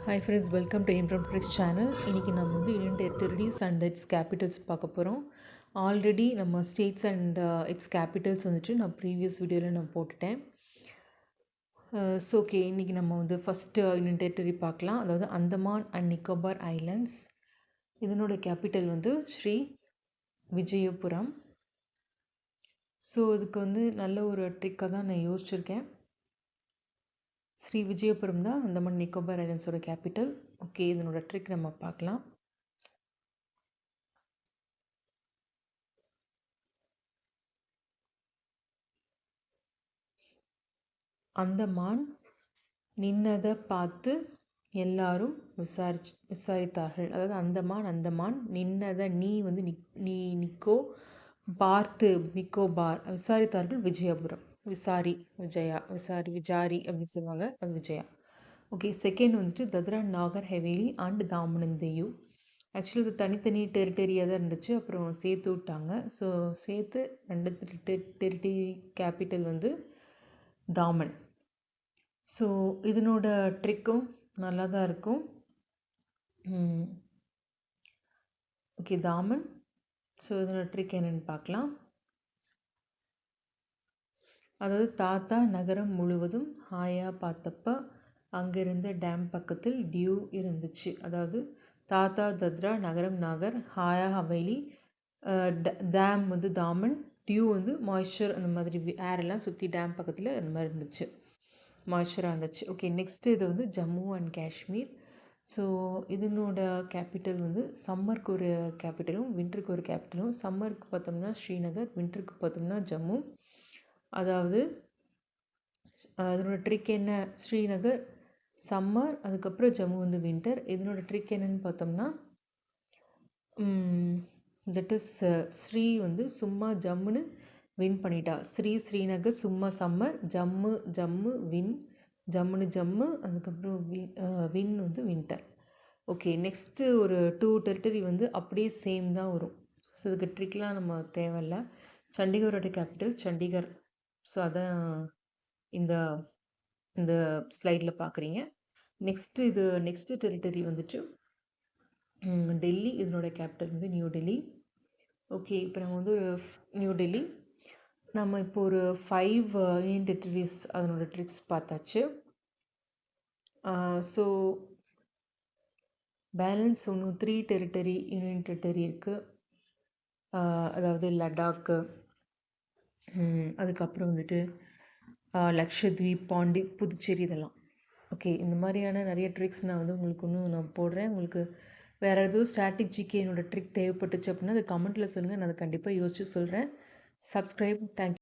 Hi friends, welcome to am from tricks channel. இன்றைக்கி நம்ம வந்து union territories and it's Capitals பார்க்க போகிறோம். ஆல்ரெடி நம்ம ஸ்டேட்ஸ் அண்ட் இட்ஸ் கேபிட்டல்ஸ் வந்துட்டு நான் ப்ரீவியஸ் வீடியோவில் நான் போட்டுட்டேன். ஓகே, இன்றைக்கி நம்ம வந்து ஃபஸ்ட்டு யூனியன் டெரிட்டரி பார்க்கலாம். அதாவது அந்தமான் அண்ட் நிக்கோபார் ஐலண்ட்ஸ். இதனோட கேபிட்டல் வந்து ஸ்ரீ விஜயபுரம். ஸோ இதுக்கு வந்து நல்ல ஒரு ட்ரிக்காக தான் நான் யோசிச்சுருக்கேன். ஸ்ரீ விஜயபுரம் தான் அந்தமான் நிக்கோபார் ஐலண்ட்ஸோட கேபிட்டல். ஓகே, இதனோட ட்ரிக் நம்ம பார்க்கலாம். அந்தமான் நின்னதை பார்த்து எல்லாரும் விசாரித்தார்கள். அதாவது அந்தமான் நின்னதை நீ வந்து நீ நிக்கோ, பார்த்து நிக்கோபார், விசாரித்தார்கள் விஜயபுரம். விஜாரி அப்படின்னு சொல்லுவாங்க, அது விஜயா. ஓகே, செகண்ட் வந்துட்டு Dadra Nagar Haveli and Daman and Diu. Actually இது தனித்தனி டெரிட்டரியாக தான் இருந்துச்சு, அப்புறம் சேர்த்து விட்டாங்க. ஸோ சேர்த்து ரெண்டு டெரிட்டரி கேபிட்டல் வந்து தாமன். ஸோ இதனோட ட்ரிக்கும் நல்லா தான் இருக்கும். ஓகே, தாமன். ஸோ இதனோட ட்ரிக் என்னென்னு பார்க்கலாம். அதாவது தாத்தா நகரம் முழுவதும் ஹாயா பார்த்தப்ப அங்கே இருந்த டேம் பக்கத்தில் டியூ இருந்துச்சு. அதாவது தாத்தா தத்ரா நகரம் நாகர், ஹாயா ஹவேலி, டேம் வந்து தாமன், டியூ வந்து மாய்ஸ்சர், அந்த மாதிரி ஏரெல்லாம் சுற்றி டேம் பக்கத்தில் அந்த மாதிரி இருந்துச்சு, மாய்ஸ்சராக இருந்துச்சு. ஓகே, நெக்ஸ்ட்டு இது வந்து ஜம்மு அண்ட் காஷ்மீர். ஸோ இதனோட கேபிட்டல் வந்து சம்மருக்கு ஒரு கேபிட்டலும் வின்டருக்கு ஒரு கேபிட்டலும். சம்மருக்கு பார்த்தோம்னா ஸ்ரீநகர், வின்டருக்கு பார்த்தோம்னா ஜம்மு. அதாவது அதனோட ட்ரிக் என்ன, ஸ்ரீநகர் சம்மர், அதுக்கப்புறம் ஜம்மு வந்து வின்டர். இதனோட ட்ரிக் என்னன்னு பார்த்தோம்னா தட் இஸ் ஸ்ரீ வந்து சும்மா ஜம்முன்னு வின் பண்ணிட்டா. ஸ்ரீநகர் சும்மா சம்மர், ஜம்மு வின், ஜம்முன்னு ஜம்மு, அதுக்கப்புறம் வின் வந்து வின்டர். ஓகே, நெக்ஸ்ட்டு ஒரு 2 டெரிட்டரி வந்து அப்படியே சேம் தான் வரும். ஸோ இதுக்கு ட்ரிக்லாம் நம்ம தேவையில்ல. சண்டிகரோட கேபிட்டல் சண்டிகர். ஸோ அதான் இந்த ஸ்லைடில் பார்க்குறீங்க. நெக்ஸ்ட்டு டெரிட்டரி வந்துட்டு டெல்லி. இதனோட கேபிட்டல் வந்து நியூ டெல்லி. ஓகே, இப்போ நம்ம வந்து ஒரு நியூ டெல்லி. நம்ம இப்போ ஒரு 5 யூனியன் டெரிட்டரிஸ் அதனோட ட்ரிக்ஸ் பார்த்தாச்சு. ஸோ பேலன்ஸ் இன்னும் 3 யூனியன் டெரிட்டரி இருக்குது. அதாவது லடாக்கு, அதுக்கப்புறம் வந்துட்டு லக்ஷத்வீப், புதுச்சேரி, இதெல்லாம். ஓகே, இந்த மாதிரியான நிறைய ட்ரிக்ஸ் நான் வந்து உங்களுக்கு நான் போடுறேன். உங்களுக்கு வேறு எதுவும் ஸ்ட்ராட்டஜிக்கு என்னோடய ட்ரிக் தேவைப்பட்டுச்சு அப்படின்னா அது கமெண்ட்டில் சொல்லுங்கள், நான் அதை கண்டிப்பாக யோசிச்சு சொல்கிறேன். சப்ஸ்கிரைப். தேங்க்யூ.